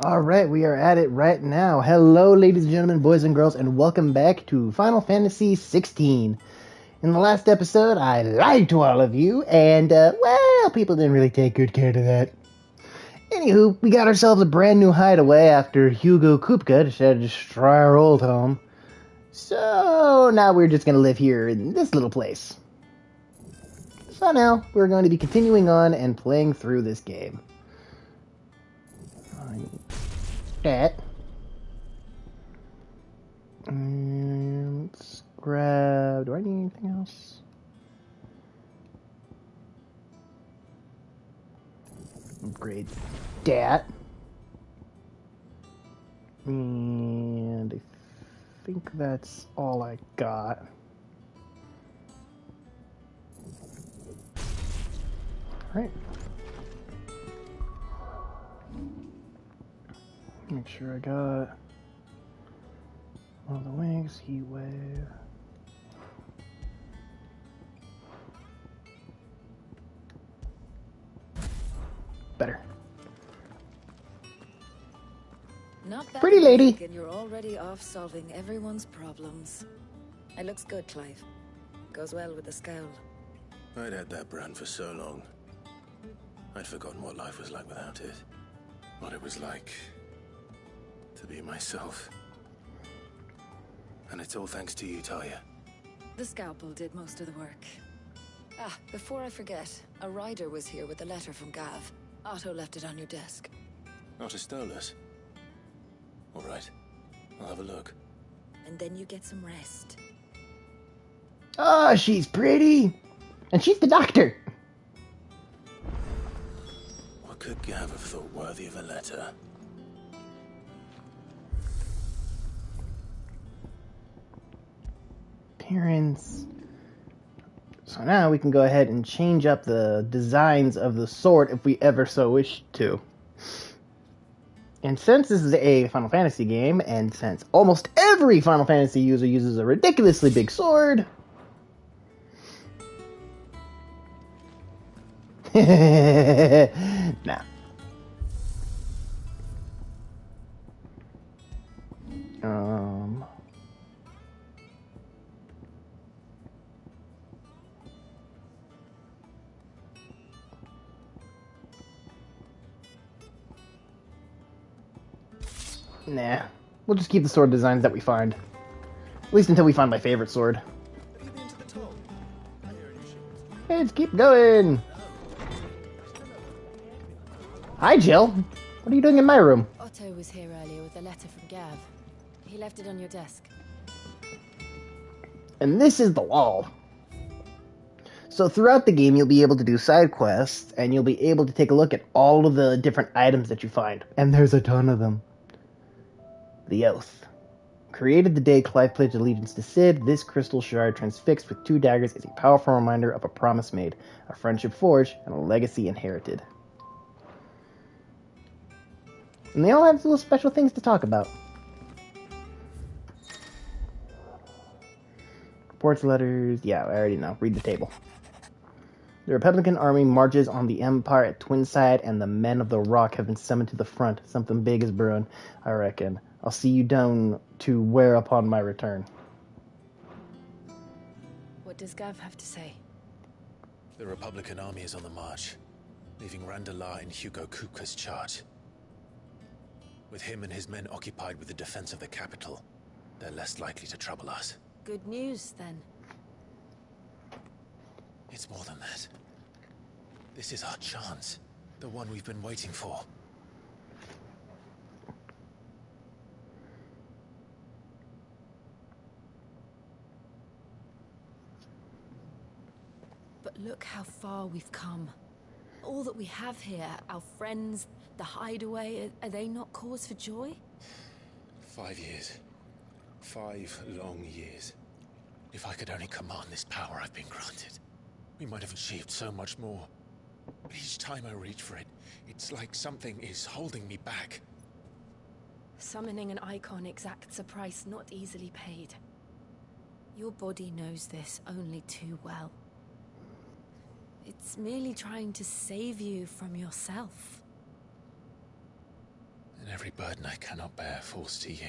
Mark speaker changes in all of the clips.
Speaker 1: Alright, we are at it right now. Hello, ladies and gentlemen, boys and girls, and welcome back to Final Fantasy XVI. In the last episode, I lied to all of you, and, well, people didn't really take good care of that. Anywho, we got ourselves a brand new hideaway after Hugo Kupka decided to destroy our old home. So, now we're just gonna live here in this little place. So now, we're going to be continuing on and playing through this game. That. Let's grab... Do I need anything else? Upgrade that. And I think that's all I got. Alright. Make sure I got all the wings, heat wave. Better.
Speaker 2: Not bad.
Speaker 1: Pretty lady.
Speaker 2: And you're already off solving everyone's problems. It looks good, Clive. Goes well with the scowl.
Speaker 3: I'd had that brand for so long. I'd forgotten what life was like without it. What it was like to be myself. And it's all thanks to you, Talia.
Speaker 2: The scalpel did most of the work. Ah, before I forget, a rider was here with a letter from Gav. Otto left it on your desk.
Speaker 3: Not a Stolas. All right, I'll have a look.
Speaker 2: And then you get some rest.
Speaker 1: Oh, she's pretty! And she's the doctor!
Speaker 3: What could Gav have thought worthy of a letter?
Speaker 1: Appearance. So now we can go ahead and change up the designs of the sword if we ever so wish to. And since this is a Final Fantasy game, and since almost every Final Fantasy user uses a ridiculously big sword... nah. Nah. We'll just keep the sword designs that we find. At least until we find my favorite sword. Let's keep going! Hi, Jill! What are you doing in my room?
Speaker 4: Otto was here earlier with a letter from Gav. He left it on your desk.
Speaker 1: And this is the wall. So throughout the game, you'll be able to do side quests, and you'll be able to take a look at all of the different items that you find. And there's a ton of them. The Oath. Created the day Clive pledged allegiance to Cid, this crystal shard transfixed with 2 daggers is a powerful reminder of a promise made, a friendship forged, and a legacy inherited. And they all have little special things to talk about. Reports, letters... Yeah, I already know. Read the table. The Republican army marches on the Empire at Twinside, and the men of the Rock have been summoned to the front. Something big is brewing, I reckon. I'll see you down to where upon my return.
Speaker 4: What does Gav have to say?
Speaker 3: The Republican army is on the march, leaving Randalar in Hugo Kupka's charge. With him and his men occupied with the defense of the capital, they're less likely to trouble us.
Speaker 4: Good news, then.
Speaker 3: It's more than that. This is our chance. The one we've been waiting for.
Speaker 4: But look how far we've come. All that we have here, our friends, the hideaway, are they not cause for joy?
Speaker 3: 5 years. 5 long years. If I could only command this power I've been granted, we might have achieved so much more. But each time I reach for it, it's like something is holding me back.
Speaker 4: Summoning an icon exacts a price not easily paid. Your body knows this only too well. It's merely trying to save you from yourself.
Speaker 3: and every burden I cannot bear falls to you.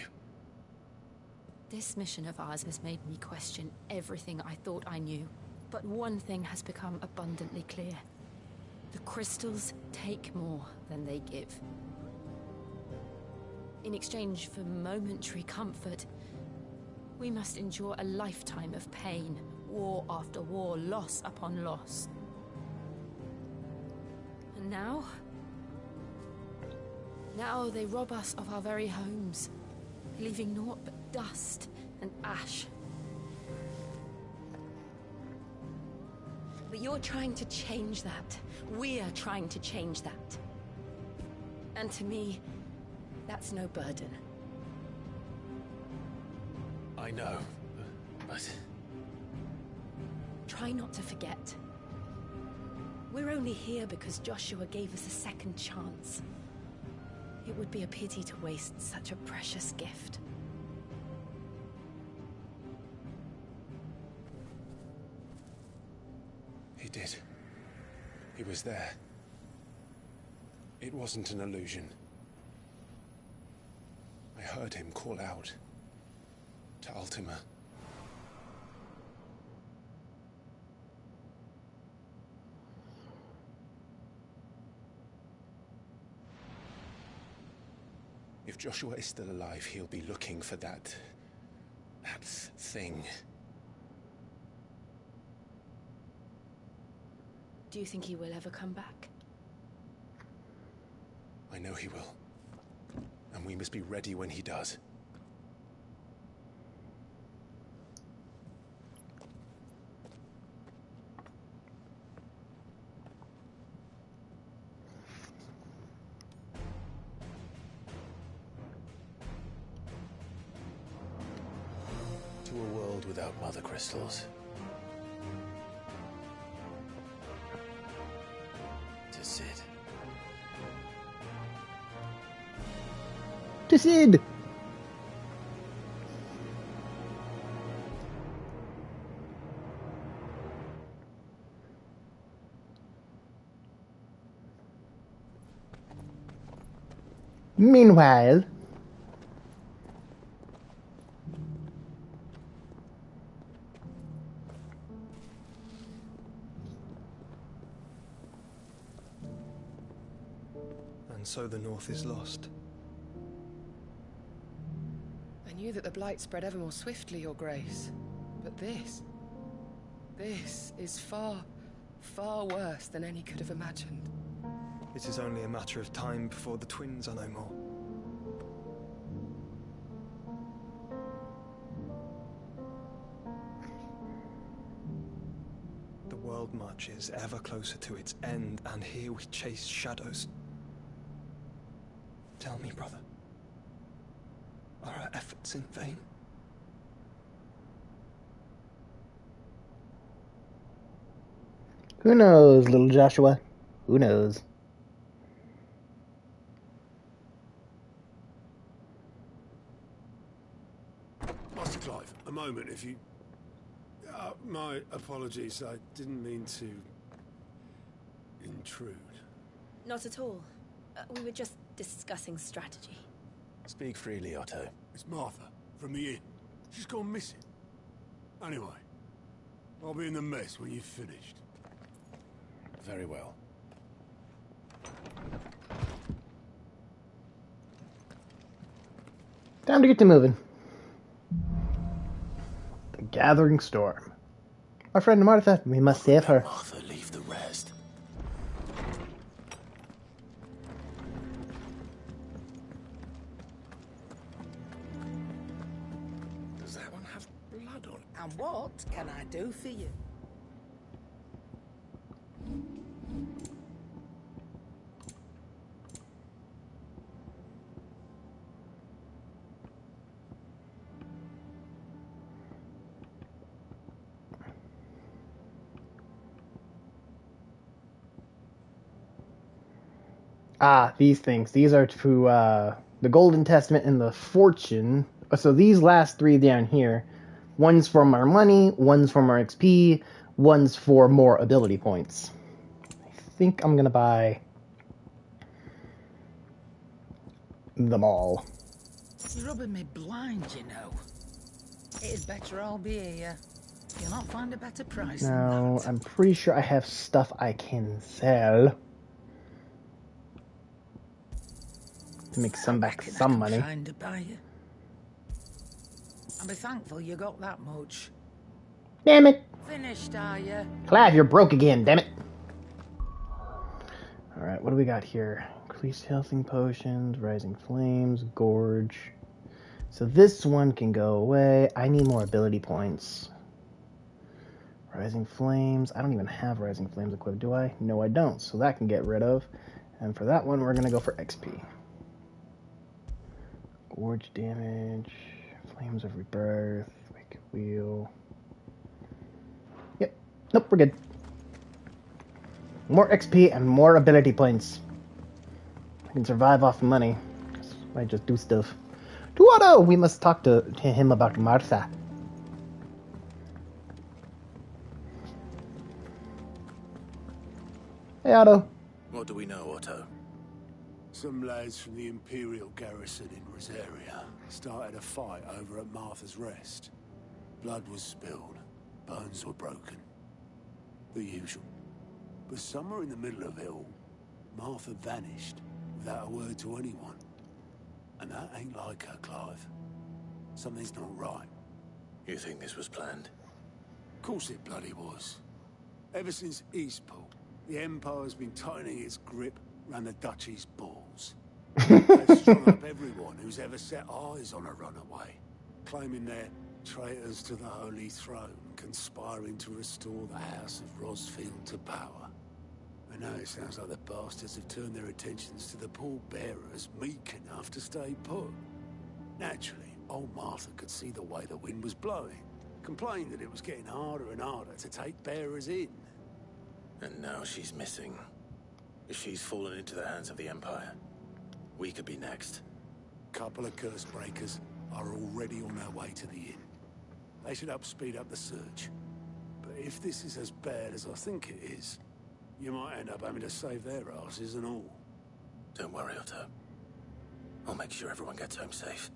Speaker 4: This mission of ours has made me question everything I thought I knew. But one thing has become abundantly clear. The crystals take more than they give. In exchange for momentary comfort, we must endure a lifetime of pain, war after war, loss upon loss. And now they rob us of our very homes, leaving naught but dust and ash. But you're trying to change that. We're trying to change that. And to me, that's no burden.
Speaker 3: I know, but...
Speaker 4: Try not to forget. We're only here because Joshua gave us a second chance. It would be a pity to waste such a precious gift.
Speaker 3: He did. He was there. It wasn't an illusion. I heard him call out to Ultima. If Joshua is still alive, he'll be looking for that thing.
Speaker 4: Do you think he will ever come back?
Speaker 3: I know he will. And we must be ready when he does. To a world without mother crystals. To Cid.
Speaker 1: To Cid! Meanwhile...
Speaker 5: And so the North is lost.
Speaker 6: I knew that the Blight spread ever more swiftly, Your Grace. But this is far, far worse than any could have imagined.
Speaker 5: It is only a matter of time before the twins are no more. The world marches ever closer to its end, and here we chase shadows. Tell me, brother, are our efforts in vain?
Speaker 1: Who knows, little Joshua? Who knows?
Speaker 7: Master Clive, a moment, if you... my apologies, I didn't mean to... intrude.
Speaker 4: Not at all. We were just discussing strategy.
Speaker 3: Speak freely, Otto.
Speaker 7: It's Martha, from the inn. She's gone missing. Anyway, I'll be in the mess when you've finished.
Speaker 3: Very well.
Speaker 1: Time to get to moving. The Gathering Storm. Our friend Martha, we must save her.
Speaker 3: Martha, leave the rest.
Speaker 7: Does that one have blood on it?
Speaker 8: And what can I do for you?
Speaker 1: Ah, these things. These are to the Golden Testament and the Fortune. So these last three down here, one's from our money, one's from our XP, one's for more ability points. I think I'm going to buy them all.
Speaker 8: You're rubbing me blind, you know. It'd better all be here. You'll not find a better price
Speaker 1: Now,
Speaker 8: than that.
Speaker 1: I'm pretty sure I have stuff I can sell to make some money.
Speaker 8: Find a buyer. I'll be thankful you got that much.
Speaker 1: Damn it!
Speaker 8: Finished, are you?
Speaker 1: Clive, you're broke again, damn it! Alright, what do we got here? Increased healing potions, rising flames, gorge. So this one can go away. I need more ability points. Rising flames. I don't even have rising flames equipped, do I? No, I don't. So that can get rid of. And for that one, we're going to go for XP. Gorge damage. Flames of rebirth. Wicked wheel. Yep. Nope, we're good. More XP and more ability points. I can survive off money. I just do stuff. To Otto! We must talk to him about Martha. Hey, Otto.
Speaker 3: What do we know, Otto?
Speaker 7: Some lads from the Imperial garrison in Rosaria started a fight over at Martha's Rest. Blood was spilled. Bones were broken. The usual. But somewhere in the middle of it all, Martha vanished without a word to anyone. And that ain't like her, Clive. Something's not right.
Speaker 3: You think this was planned?
Speaker 7: Of course it bloody was. Ever since Eastpool, the Empire's been tightening its grip around the Duchy's balls. They've strung up everyone who's ever set eyes on a runaway, claiming they're traitors to the Holy Throne, conspiring to restore the House of Rosfield to power. And now it sounds like the bastards have turned their attentions to the pallbearers meek enough to stay put. Naturally, old Martha could see the way the wind was blowing, complained that it was getting harder and harder to take bearers in.
Speaker 3: And now she's missing. If she's fallen into the hands of the Empire, we could be next.
Speaker 7: Couple of curse breakers are already on their way to the inn. They should help speed up the search. But if this is as bad as I think it is, you might end up having to save their asses and all.
Speaker 3: Don't worry, Otto. I'll make sure everyone gets home safe.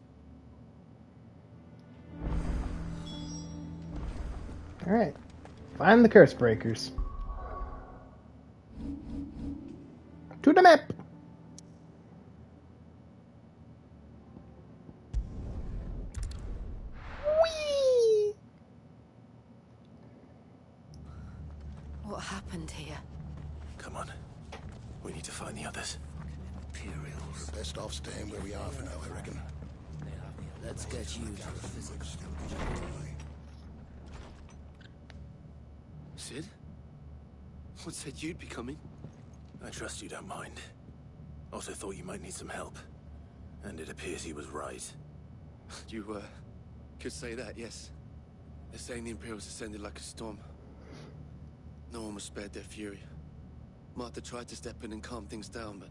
Speaker 1: Alright. Find the curse breakers. To the map! Whee!
Speaker 4: What happened here?
Speaker 3: Come on. We need to find the others.
Speaker 9: Imperials. We're best off staying where we are for now, I reckon.
Speaker 8: Let's get you to the physics.
Speaker 10: Sid? What said you'd be coming?
Speaker 3: I trust you don't mind. Also thought you might need some help. And it appears he was right.
Speaker 10: You, could say that, yes. They're saying the Imperials descended like a storm. No one was spared their fury. Martha tried to step in and calm things down, but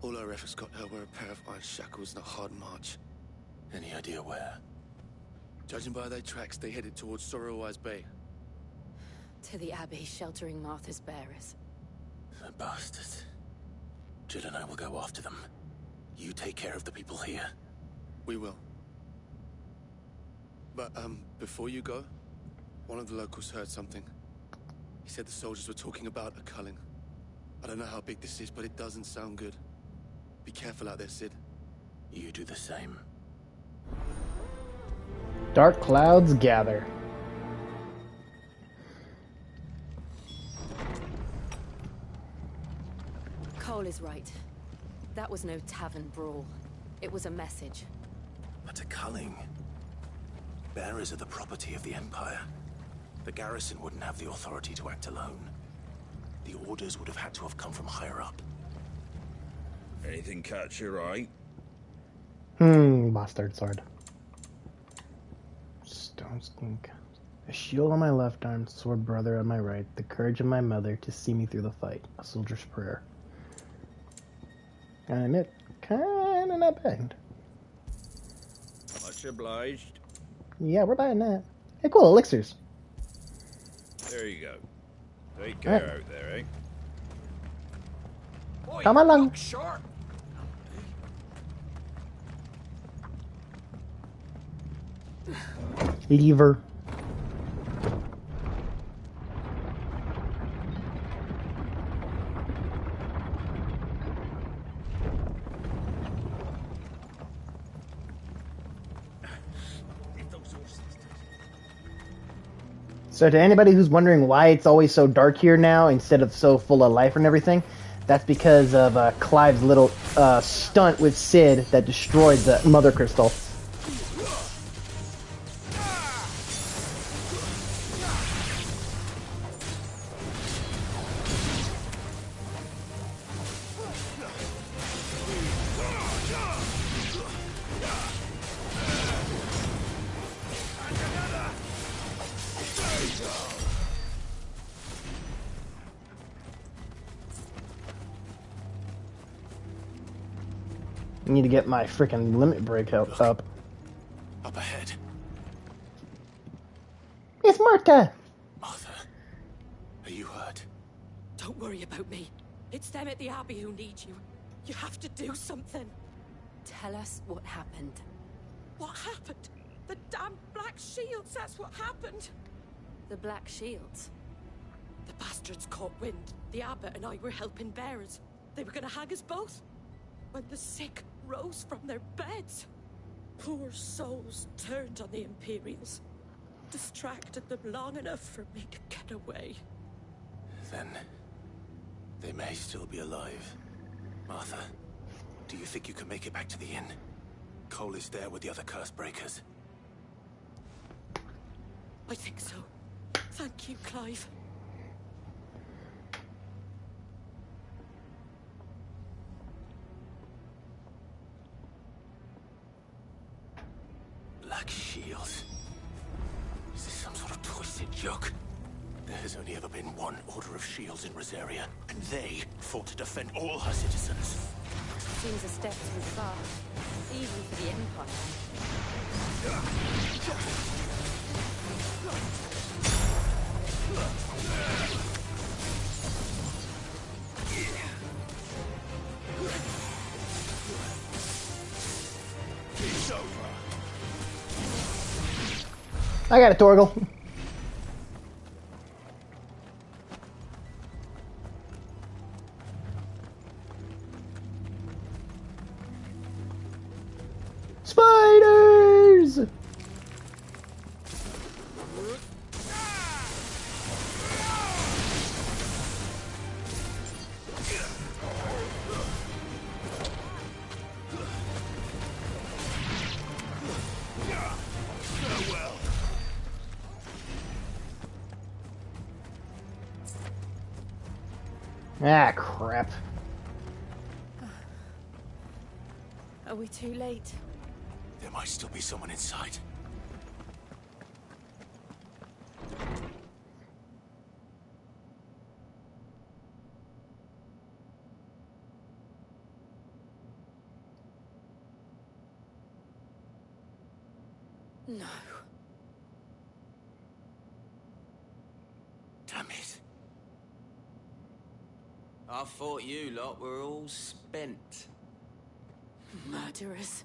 Speaker 10: all our efforts got her were a pair of iron shackles and a hard march.
Speaker 3: Any idea where?
Speaker 10: Judging by their tracks, they headed towards Sorrowwise Bay.
Speaker 4: To the Abbey, sheltering Martha's bearers.
Speaker 3: The bastards. Jill and I will go after them. You take care of the people here.
Speaker 10: We will. But, before you go, one of the locals heard something. He said the soldiers were talking about a culling. I don't know how big this is, but it doesn't sound good. Be careful out there, Sid.
Speaker 3: You do the same.
Speaker 1: Dark clouds gather.
Speaker 4: Cole is right. That was no tavern brawl. It was a message.
Speaker 3: But a culling. Bearers are the property of the Empire. The garrison wouldn't have the authority to act alone. The orders would have had to have come from higher up.
Speaker 11: Anything catch your eye?
Speaker 1: Bastard sword. Stone skink. A shield on my left arm, sword brother on my right, the courage of my mother to see me through the fight. A soldier's prayer. I admit, kinda not bad.
Speaker 11: Much obliged.
Speaker 1: Yeah, we're buying that. Hey, cool, elixirs.
Speaker 11: There you go. Take care out there, eh?
Speaker 1: Come along.
Speaker 8: Sharp.
Speaker 1: Lever. So to anybody who's wondering why it's always so dark here now instead of so full of life and everything, that's because of Clive's little stunt with Sid that destroyed the Mother Crystal. I need to get my freaking limit break up.
Speaker 3: Up ahead.
Speaker 1: It's Martha!
Speaker 3: Martha, are you hurt?
Speaker 12: Don't worry about me. It's them at the Abbey who need you. You have to do something.
Speaker 4: Tell us what happened.
Speaker 12: What happened? The damn Black Shields, that's what happened.
Speaker 4: The Black Shields?
Speaker 12: The bastards caught wind. The Abbot and I were helping bearers. They were gonna hang us both. When the sick rose from their beds, poor souls turned on the Imperials. Distracted them long enough for me to get away.
Speaker 3: Then they may still be alive. Martha, do you think you can make it back to the inn? Cole is there with the other curse breakers.
Speaker 12: I think so. Thank you, Clive.
Speaker 3: Black Shields. Is this some sort of twisted joke? There has only ever been one Order of Shields in Rosaria, and they fought to defend all her citizens.
Speaker 4: Seems a step too far, even for the Empire.
Speaker 3: It's over.
Speaker 1: I got it, Torgal. Spiders! Ah, crap.
Speaker 4: Are we too late?
Speaker 3: There might still be someone inside.
Speaker 4: No.
Speaker 3: Damn it.
Speaker 13: I thought you lot were all spent.
Speaker 4: Murderers.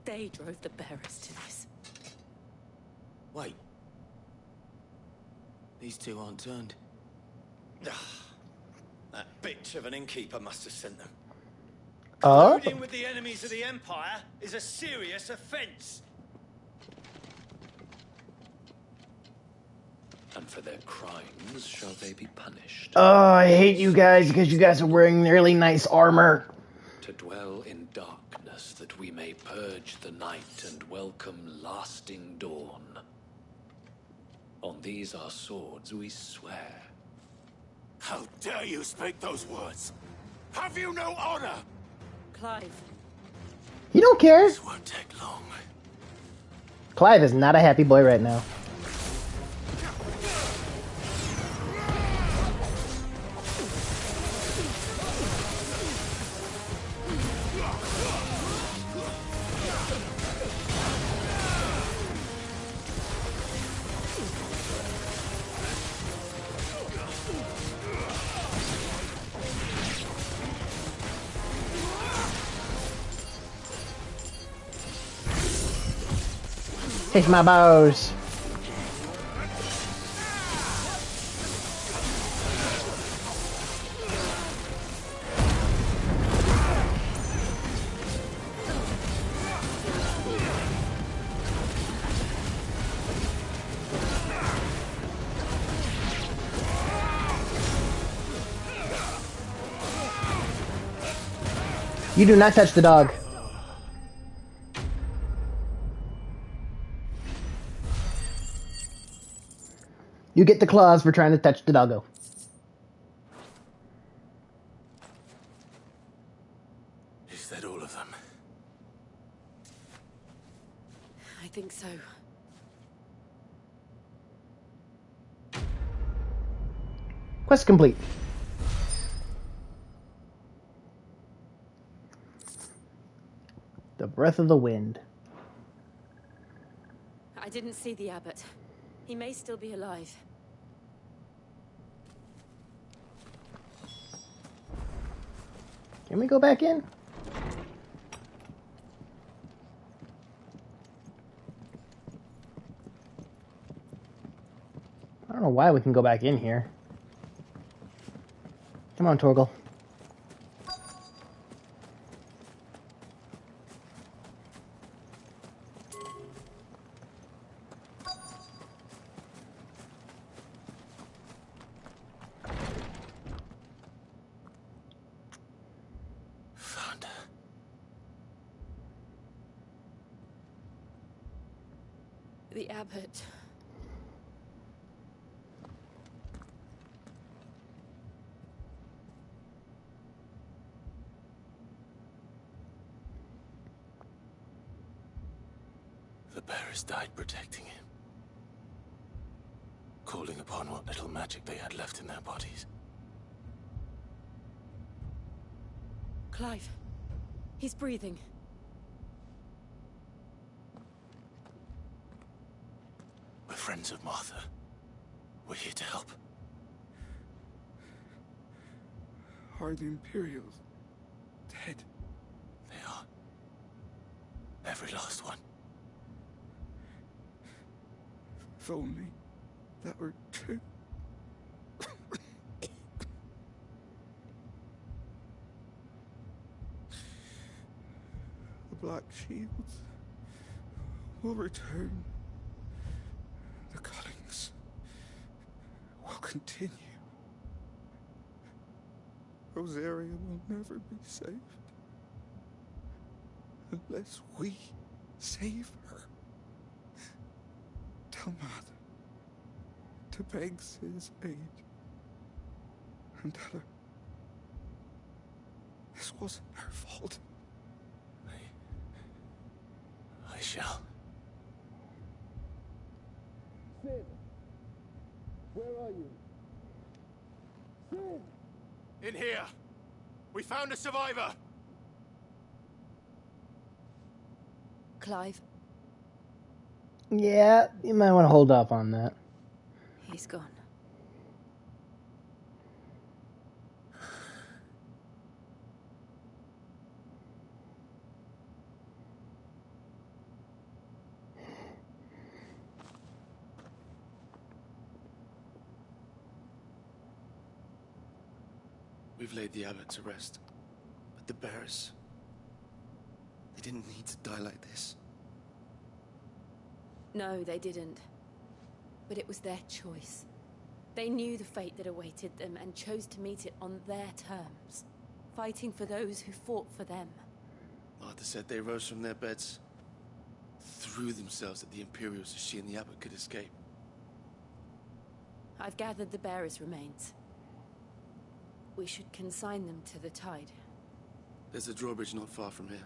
Speaker 4: They drove the bearers to this.
Speaker 13: Wait. These two aren't turned.
Speaker 14: That bitch of an innkeeper must have sent them.
Speaker 1: Oh?
Speaker 14: Colluding with the enemies of the Empire is a serious offense.
Speaker 10: And for their crimes shall they be punished.
Speaker 1: Oh, I hate you guys because you guys are wearing really nice armor.
Speaker 10: To dwell in darkness that we may purge the night and welcome lasting dawn. On these our swords we swear.
Speaker 3: How dare you speak those words? Have you no honor?
Speaker 4: Clive.
Speaker 1: You don't care.
Speaker 3: This won't take long.
Speaker 1: Clive is not a happy boy right now. Take my bows. You do not touch the dog. You get the claws for trying to touch the doggo.
Speaker 3: Is that all of them?
Speaker 12: I think so.
Speaker 1: Quest complete. The breath of the wind.
Speaker 4: I didn't see the abbot. He may still be alive.
Speaker 1: Can we go back in? I don't know why we can go back in here. Come on, Torgal.
Speaker 12: The abbot.
Speaker 3: The bearers died protecting him. Calling upon what little magic they had left in their bodies.
Speaker 12: Clive. He's breathing.
Speaker 3: We're friends of Martha. We're here to help.
Speaker 7: Are the Imperials dead?
Speaker 3: They are. Every last one.
Speaker 7: If only that were true. The Black Shields will return. The cuttings will continue. Rosaria will never be saved unless we save her. Tell Mother to beg his aid and tell her this wasn't her fault.
Speaker 3: I shall.
Speaker 7: Sid, where are you? Sid!
Speaker 3: In here! We found a survivor!
Speaker 12: Clive.
Speaker 1: Yeah, you might want to hold off on that.
Speaker 12: He's gone.
Speaker 10: We've laid the abbot to rest, but the bearers, they didn't need to die like this.
Speaker 4: No, they didn't. But it was their choice. They knew the fate that awaited them and chose to meet it on their terms, fighting for those who fought for them.
Speaker 10: Martha said they rose from their beds, threw themselves at the Imperials so she and the abbot could escape.
Speaker 4: I've gathered the bearers' remains. We should consign them to the tide.
Speaker 10: There's a drawbridge not far from here.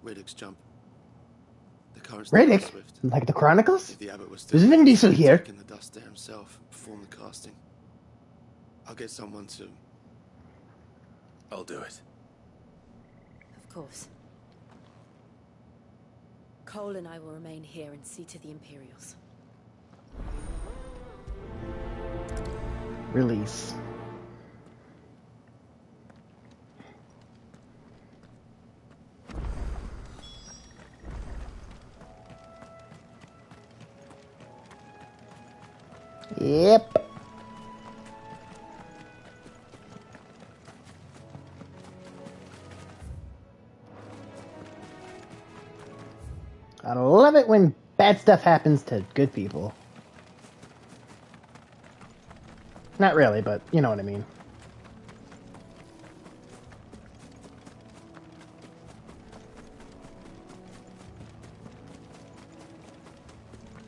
Speaker 10: Radix jump. The current's
Speaker 1: Radix?
Speaker 10: swift.
Speaker 1: Like the Chronicles?
Speaker 10: If the abbot was
Speaker 1: There's Vin Diesel here.
Speaker 10: in the dust there himself, perform the casting. I'll get someone to.
Speaker 3: I'll do it.
Speaker 4: Of course. Cole and I will remain here and see to the Imperials.
Speaker 1: Release. I love it when bad stuff happens to good people. Not really, but you know what I mean.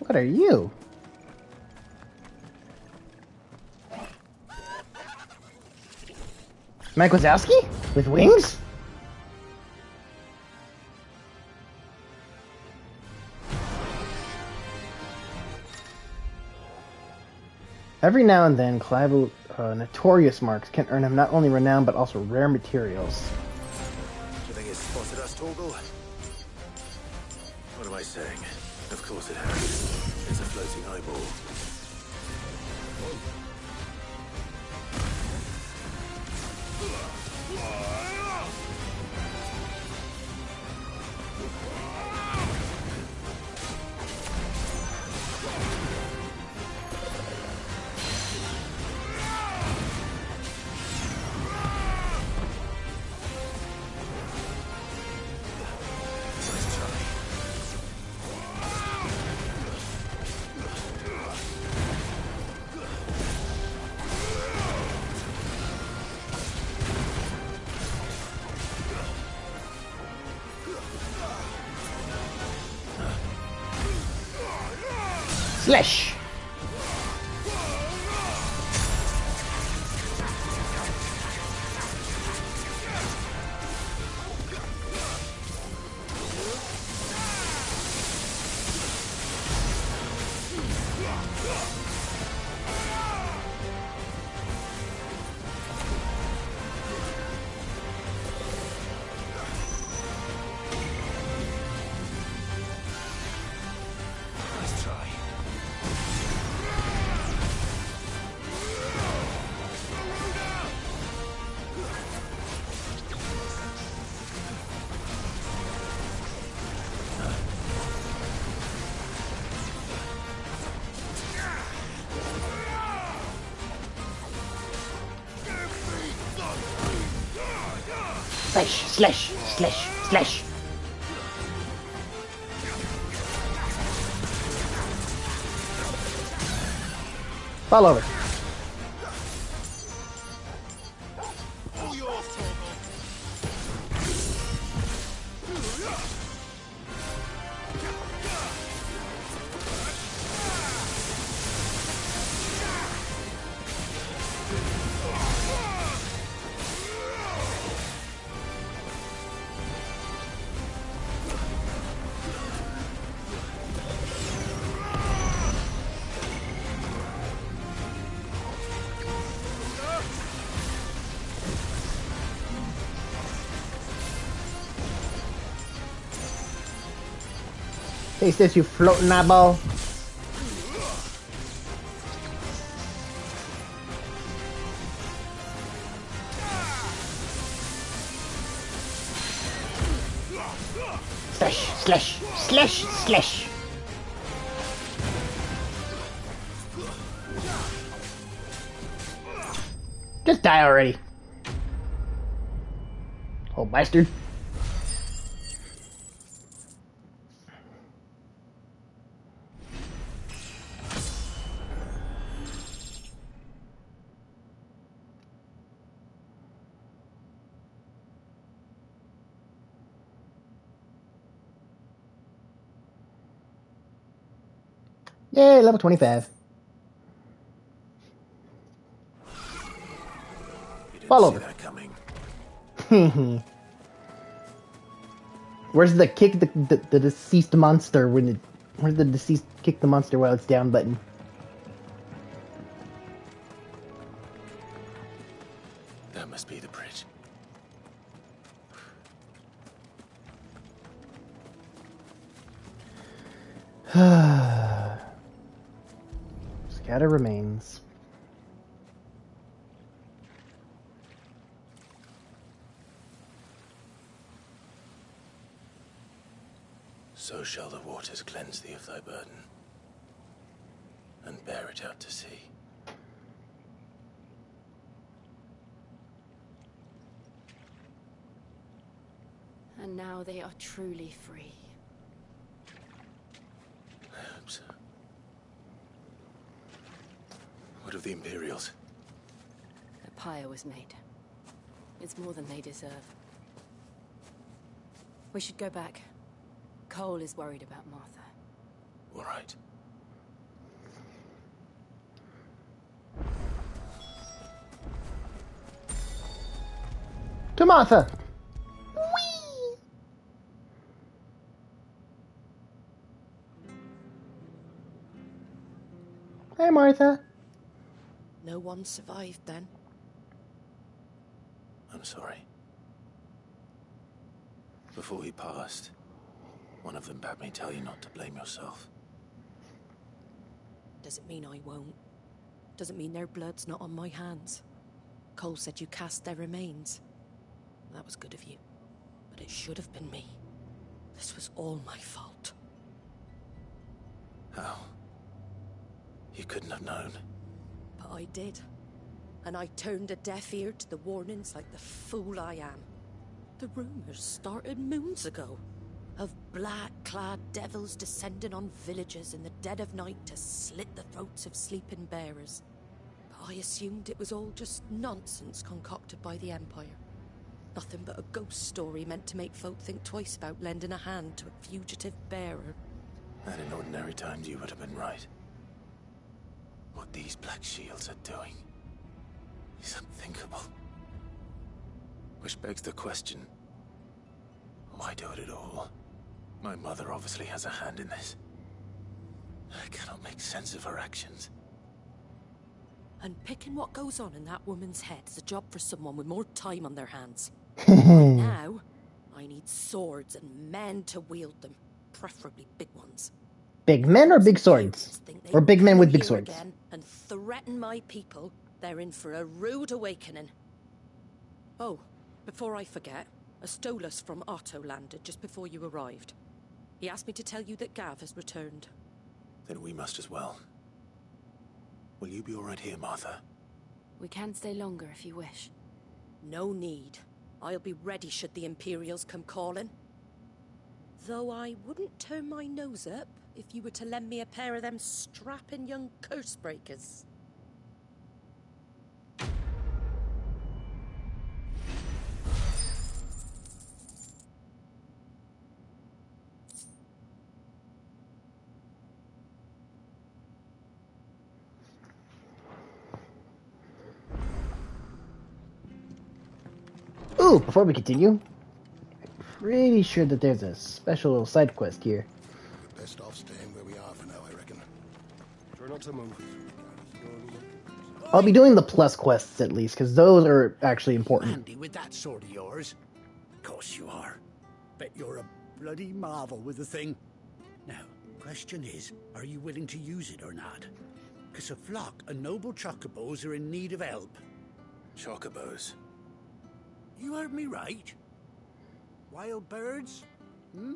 Speaker 1: What are you? Mike Wazowski? With wings? Every now and then, Clive notorious marks can earn him not only renown but also rare materials.
Speaker 3: Do you think it's spotted us, Torgal? What am I saying? Of course it has. It's a floating eyeball.
Speaker 1: Slash! Slash, slash, slash, slash. Fall over. Taste this, you floating eyeball. Slash, slash, slash, slash. Just die already. Oh, bastard. Yay, level 25. Fall over. Where's the kick the deceased monster where's the deceased kick the monster while it's down button?
Speaker 3: That must be the bridge.
Speaker 1: Scatter remains.
Speaker 3: So shall the waters cleanse thee of thy burden, and bear it out to sea.
Speaker 4: And now they are truly free.
Speaker 3: of the Imperials?
Speaker 4: A pyre was made. It's more than they deserve. We should go back. Cole is worried about Martha.
Speaker 3: All right.
Speaker 1: To Martha! Hey, Martha.
Speaker 12: No one survived then.
Speaker 3: I'm sorry. Before he passed, one of them bade me tell you not to blame yourself.
Speaker 12: Doesn't mean I won't. Doesn't mean their blood's not on my hands. Cole said you cast their remains. That was good of you. But it should have been me. This was all my fault.
Speaker 3: How? You couldn't have known.
Speaker 12: But I did. And I turned a deaf ear to the warnings like the fool I am. The rumors started moons ago. Of black-clad devils descending on villages in the dead of night to slit the throats of sleeping bearers. But I assumed it was all just nonsense concocted by the Empire. Nothing but a ghost story meant to make folk think twice about lending a hand to a fugitive bearer.
Speaker 3: And in ordinary times you would have been right. What these Black Shields are doing is unthinkable. Which begs the question, why do it at all? My mother obviously has a hand in this. I cannot make sense of her actions.
Speaker 12: And picking what goes on in that woman's head is a job for someone with more time on their hands. Right now, I need swords and men to wield them, preferably big ones.
Speaker 1: Big men or big swords? Or big men with big swords?
Speaker 12: Again and threaten my people, they're in for a rude awakening. Oh, before I forget, a Stolas from Otto landed just before you arrived. He asked me to tell you that Gav has returned.
Speaker 3: Then we must as well. Will you be all right here, Martha?
Speaker 4: We can stay longer if you wish.
Speaker 12: No need. I'll be ready should the Imperials come calling. Though I wouldn't turn my nose up if you were to lend me a pair of them strapping young curse breakers.
Speaker 1: Ooh, before we continue, I'm pretty sure that there's a special little side quest here.
Speaker 9: We're best off staying where we are for now, I reckon.
Speaker 5: Try not to move.
Speaker 1: I'll be doing the plus quests at least, because those are actually important.
Speaker 15: Handy with that sword of yours. Of course you are. Bet you're a bloody marvel with the thing. Now, question is, are you willing to use it or not? Because a flock of noble chocobos are in need of help.
Speaker 3: Chocobos?
Speaker 15: You heard me right. Wild birds? Hmm?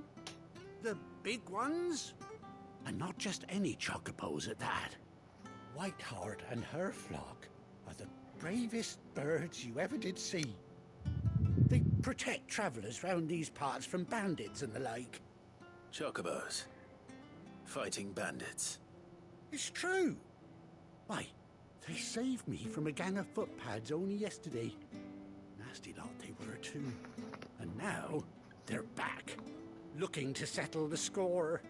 Speaker 15: The big ones? And not just any chocobos at that. Whiteheart and her flock are the bravest birds you ever did see. They protect travellers round these parts from bandits and the like.
Speaker 3: Chocobos. Fighting bandits.
Speaker 15: It's true. Why, they saved me from a gang of footpads only yesterday. Nasty lot they were too. And now, they're back, looking to settle the score.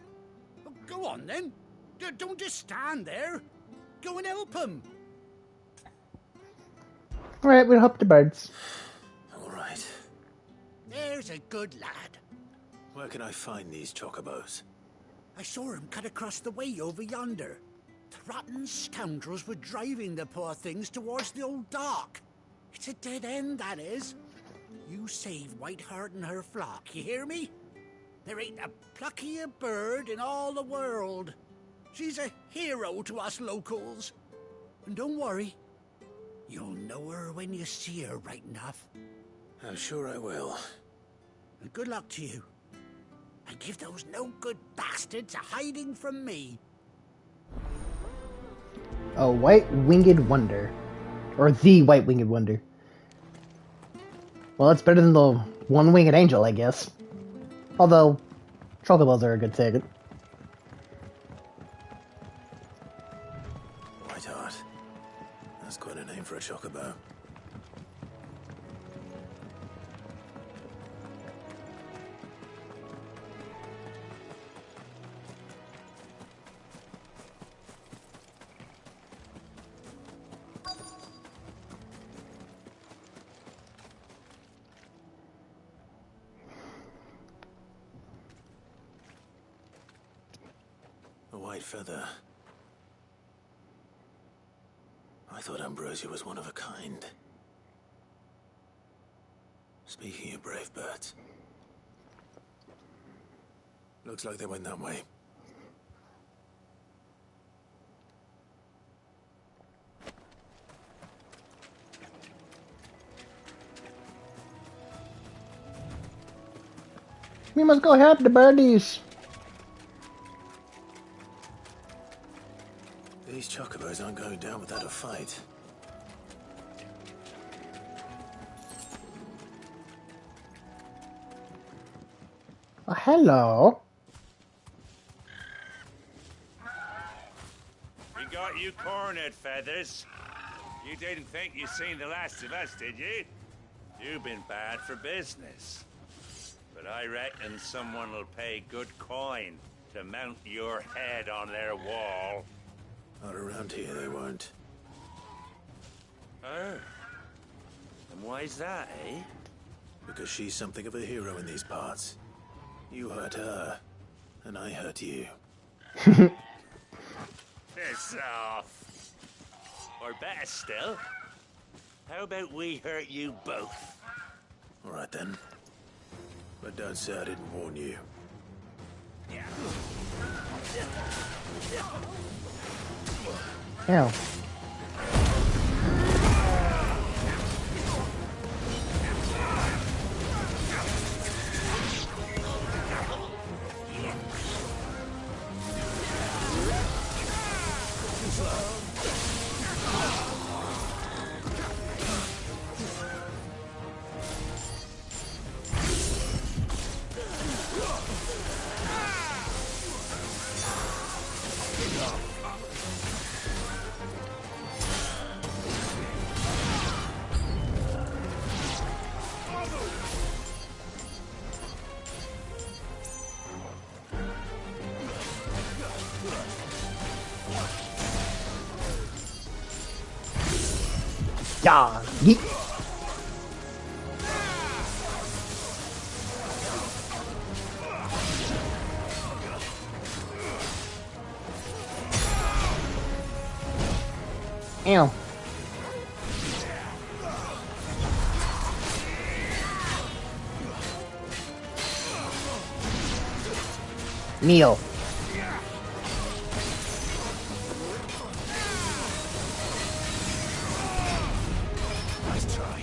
Speaker 15: Oh, go on then. Don't just stand there. Go and help them.
Speaker 1: Alright, we'll help the birds.
Speaker 3: Alright.
Speaker 15: There's a good lad.
Speaker 3: Where can I find these chocobos?
Speaker 15: I saw him cut across the way over yonder. The rotten scoundrels were driving the poor things towards the old dock. It's a dead end, that is. You save Whiteheart and her flock, you hear me? There ain't a pluckier bird in all the world. She's a hero to us locals. And don't worry, you'll know her when you see her right enough.
Speaker 3: I'm sure I will.
Speaker 15: And good luck to you. And give those no-good bastards a hiding from me.
Speaker 1: A white-winged wonder. Or the white-winged wonder. Well, it's better than the one-winged angel, I guess. Although, chocobos are a good ticket.
Speaker 3: Whiteheart. That's quite a name for a chocobo. A white feather. I thought Ambrosia was one of a kind. Speaking of brave birds. Looks like they went that way.
Speaker 1: We must go help the birdies.
Speaker 3: These chocobos aren't going down without a fight.
Speaker 1: Oh, hello.
Speaker 11: We got you cornered, Feathers. You didn't think you seen the last of us, did you? You've been bad for business. But I reckon someone will pay good coin to mount your head on their wall.
Speaker 3: Not around here, they won't.
Speaker 11: Oh. And why's that, eh?
Speaker 3: Because she's something of a hero in these parts. You hurt her, and I hurt you.
Speaker 11: Piss off. Or better still, how about we hurt you both?
Speaker 3: All right then. But don't say I didn't warn you.
Speaker 1: Ow. Yeah. Yeet. Ew. Kneel.
Speaker 3: Nice try.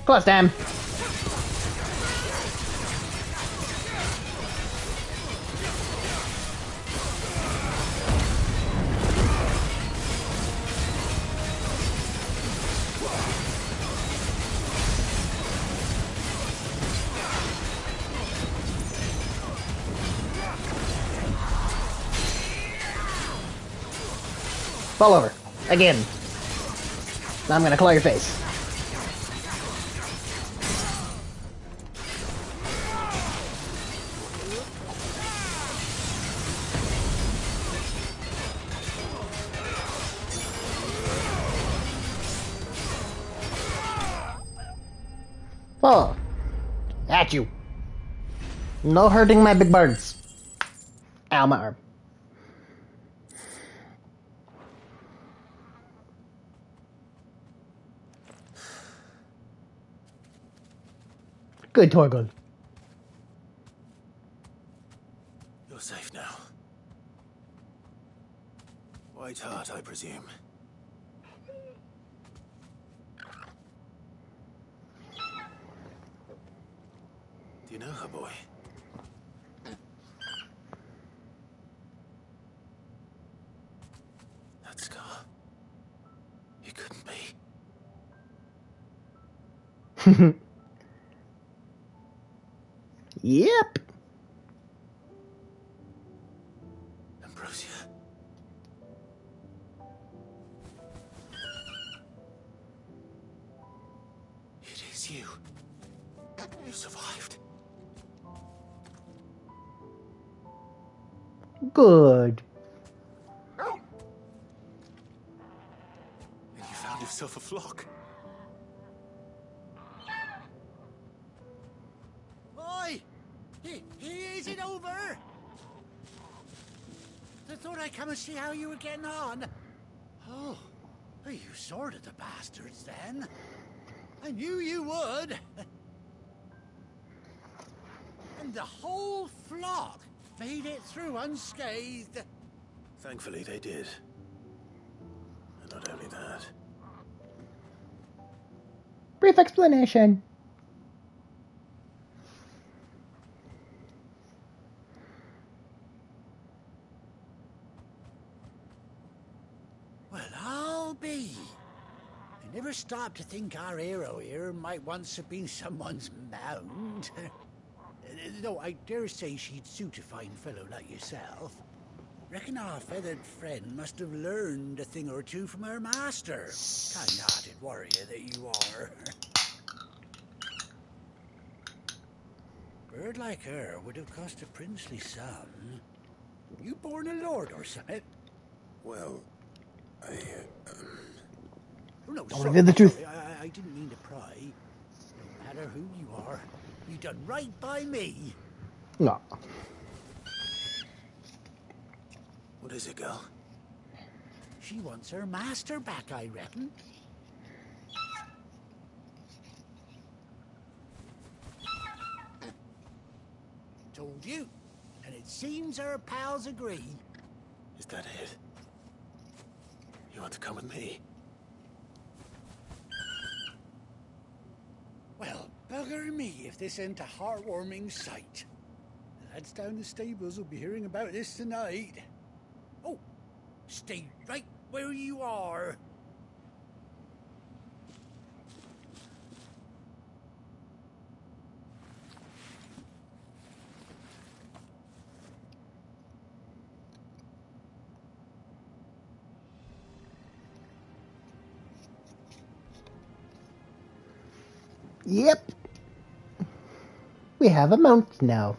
Speaker 1: Close time. Fall over. Again. Now I'm gonna claw your face. Fall. At you. No hurting my big birds. Ow, my arm. Good, Torgal.
Speaker 3: You're safe now. White Heart, I presume. Do you know her, boy? That scar. It couldn't be.
Speaker 1: Yep.
Speaker 3: Ambrosia. It's you. You survived.
Speaker 1: Good.
Speaker 3: And you found yourself a flock.
Speaker 15: Oi! Is it over? I thought I'd come and see how you were getting on. Oh, you sorted the bastards then. I knew you would. And the whole flock made it through unscathed.
Speaker 3: Thankfully, they did. And not only that.
Speaker 1: Brief explanation.
Speaker 15: Well, I'll be. I never stopped to think our hero here might once have been someone's mount. Though I dare say she'd suit a fine fellow like yourself. Reckon our feathered friend must have learned a thing or two from her master. Kind-hearted warrior that you are. Bird like her would have cost a princely sum. You born a lord or something?
Speaker 3: Well,
Speaker 15: Oh, no,
Speaker 1: I want to hear the truth.
Speaker 15: I didn't mean to pry. No matter who you are, you done right by me.
Speaker 1: No.
Speaker 3: what is it, girl?
Speaker 15: She wants her master back, I reckon. Told you. And it seems her pals agree.
Speaker 3: Is that it? You want to come with me?
Speaker 15: Well, bugger me if this ain't a heartwarming sight. The lads down the stables will be hearing about this tonight. Oh, stay right where you are.
Speaker 1: Yep. We have a mount now.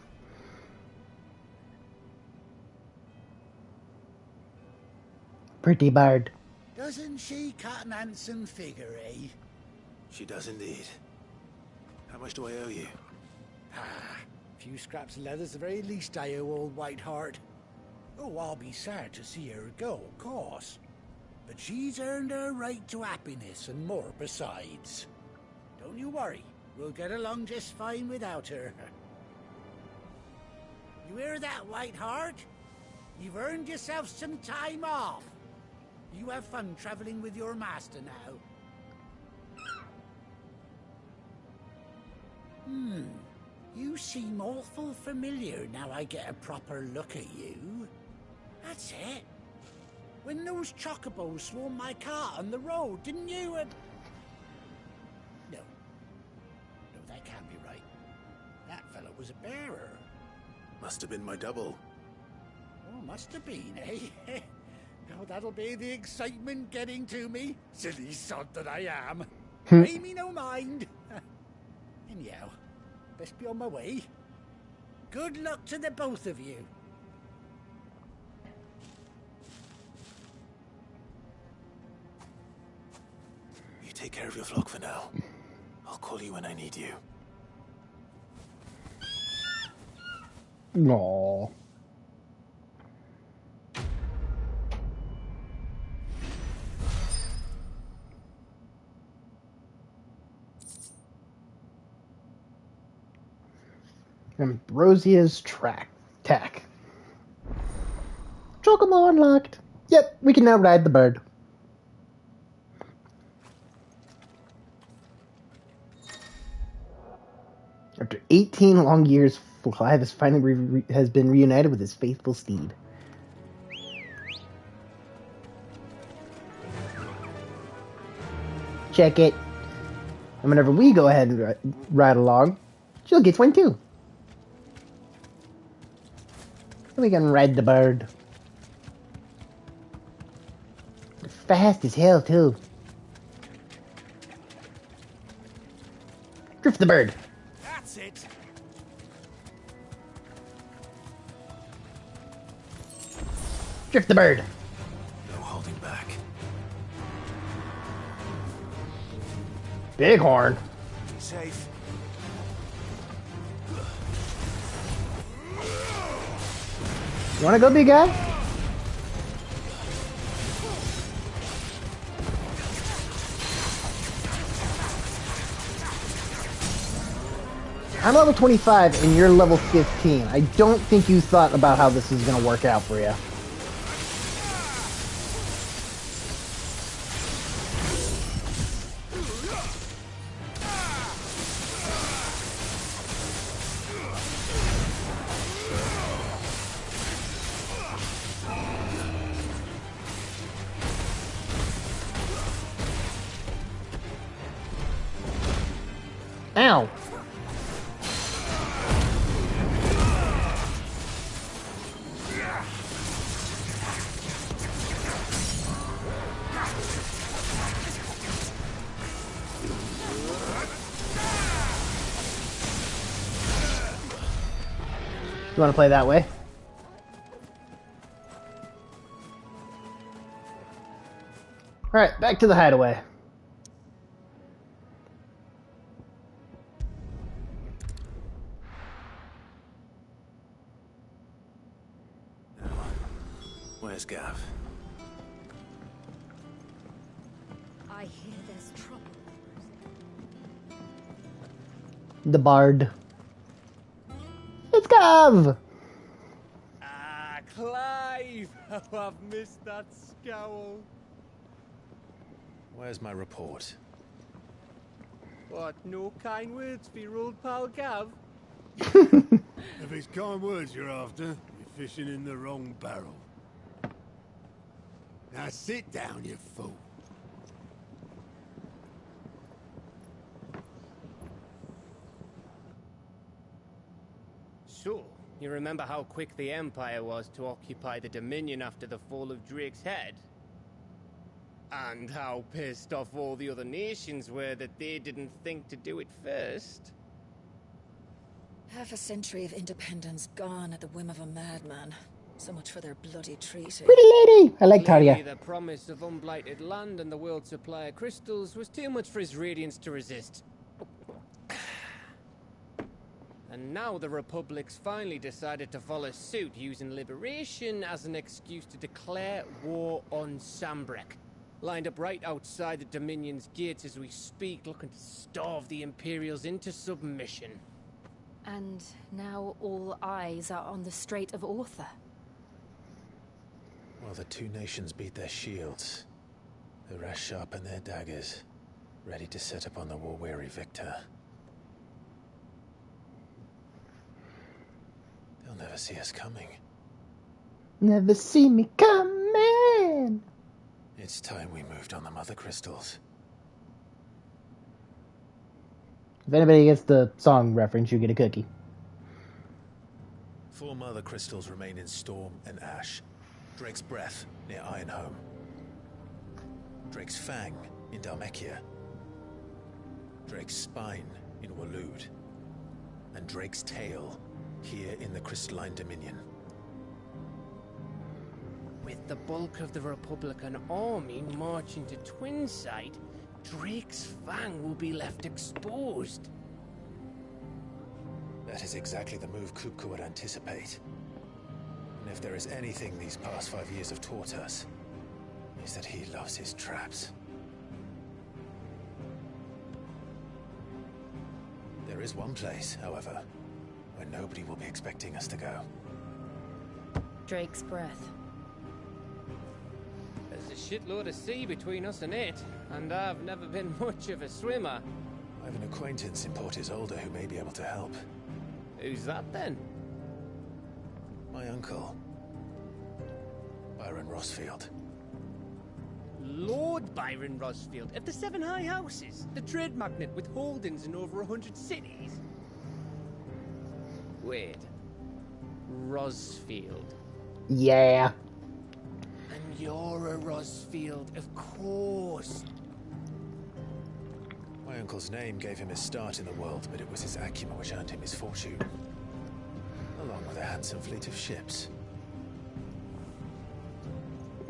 Speaker 1: Pretty bird.
Speaker 15: Doesn't she cut an handsome figure, eh?
Speaker 3: She does indeed. How much do I owe you?
Speaker 15: Ah, a few scraps of leather's the very least I owe old Whiteheart. Oh, I'll be sad to see her go, of course. But she's earned her right to happiness and more besides. Don't you worry, we'll get along just fine without her. You hear that, Whiteheart? You've earned yourself some time off. You have fun traveling with your master now. You seem awful familiar now I get a proper look at you. That's it. When those chocobos swarmed my cart on the road, didn't you? No, that can't be right. That fellow was a bearer.
Speaker 3: Must have been my double.
Speaker 15: Oh, must have been, eh? Oh, that'll be the excitement getting to me. Silly sod that I am. Pay me no mind. Anyhow, best be on my way. Good luck to the both of you.
Speaker 3: You take care of your flock for now. I'll call you when I need you.
Speaker 1: No. Ambrosia's tack. Chocobo unlocked. Yep, we can now ride the bird. After 18 long years, Clive has finally has been reunited with his faithful steed. Check it. And whenever we go ahead and ride along, she'll get one too. We can ride the bird. Fast as hell too. Drift the bird.
Speaker 14: That's it.
Speaker 1: Drift the bird.
Speaker 3: No holding back.
Speaker 1: Bighorn.
Speaker 14: Safe.
Speaker 1: You wanna go, big guy? I'm level 25 and you're level 15. I don't think you thought about how this is gonna work out for you. Ow! You want to play that way? Alright, back to the hideaway.
Speaker 3: Where's Gav?
Speaker 12: I hear there's trouble.
Speaker 1: The bard. It's Gav!
Speaker 16: Ah, Clive! How I've missed that scowl.
Speaker 3: Where's my report?
Speaker 16: What, no kind words for your old pal Gav?
Speaker 7: If it's kind words you're after, you're fishing in the wrong barrel. Now sit down, you fool.
Speaker 16: So, you remember how quick the Empire was to occupy the Dominion after the fall of Drake's head? And how pissed off all the other nations were that they didn't think to do it first?
Speaker 2: Half a century of independence gone at the whim of a madman. So much for their bloody treaty.
Speaker 1: Pretty lady! I like
Speaker 16: Clearly,
Speaker 1: Talia.
Speaker 16: the promise of unblighted land and the world's supply of crystals was too much for his radiance to resist. And now the Republic's finally decided to follow suit, using liberation as an excuse to declare war on Sambrek. Lined up right outside the Dominion's gates as we speak, looking to starve the Imperials into submission.
Speaker 4: And now all eyes are on the Strait of Author.
Speaker 3: While the two nations beat their shields, the rest sharpen their daggers, ready to set upon the war-weary victor. They'll never see us coming.
Speaker 1: Never see me coming!
Speaker 3: It's time we moved on the Mother Crystals.
Speaker 1: If anybody gets the song reference, you get a cookie.
Speaker 3: 4 Mother Crystals remain in Storm and Ash. Drake's Breath near Ironhome. Drake's Fang in Dhalmekia. Drake's Spine in Waloed. And Drake's Tail here in the Crystalline Dominion.
Speaker 16: With the bulk of the Republican army marching to Twinside, Drake's Fang will be left exposed.
Speaker 3: That is exactly the move Kupka would anticipate. And if there is anything these past 5 years have taught us, is that he loves his traps. There is one place, however, where nobody will be expecting us to go.
Speaker 4: Drake's Breath.
Speaker 16: There's a shitload of sea between us and it, and I've never been much of a swimmer.
Speaker 3: I have an acquaintance in Port Isolde who may be able to help.
Speaker 16: Who's that then?
Speaker 3: My uncle, Byron Rosfield.
Speaker 16: Lord Byron Rosfield of the Seven High Houses, the trade magnate with holdings in over 100 cities. Wait, Rosfield.
Speaker 1: Yeah.
Speaker 16: And you're a Rosfield, of course.
Speaker 3: My My uncle's name gave him his start in the world, but it was his acumen which earned him his fortune, along with a handsome fleet of ships.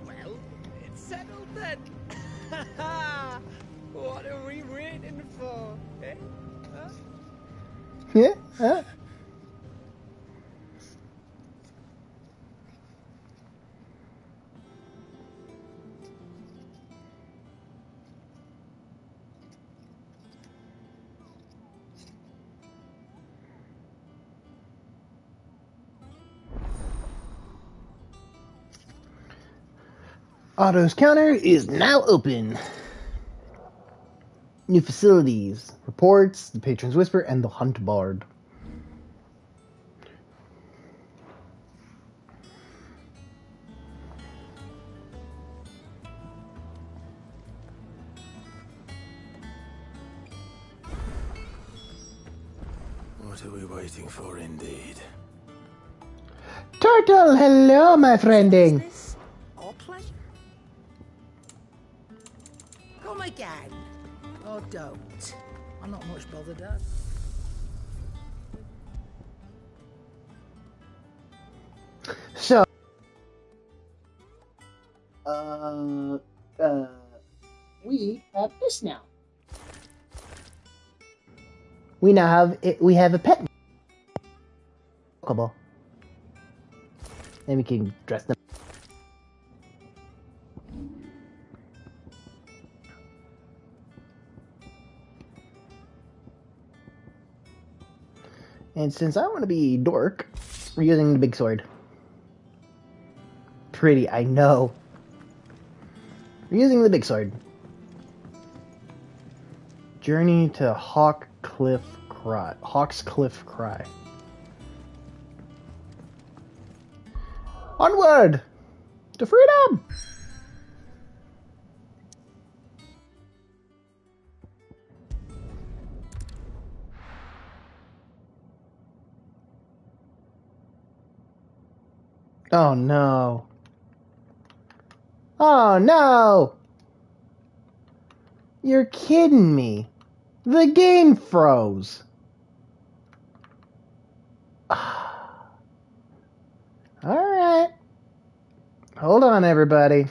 Speaker 16: Well, it's settled then. What are we waiting for? Eh? Huh?
Speaker 1: Yeah? Huh? Otto's counter is now open. New facilities, reports, the Patron's Whisper, and the Hunt Bard.
Speaker 7: What are we waiting for, indeed?
Speaker 1: Turtle, hello, my friending.
Speaker 8: Our pleasure. Come again. Or don't. I'm not much bothered, Dad.
Speaker 1: So,
Speaker 17: we have this now.
Speaker 1: we now have it. We have a pet. Chocobo. And we can dress them. And since I want to be dork, we're using the big sword. Pretty, I know. We're using the big sword. Journey to Hawkscliff Cry. Onward to freedom! Oh no. Oh no! You're kidding me. The game froze. Alright. Hold on, everybody.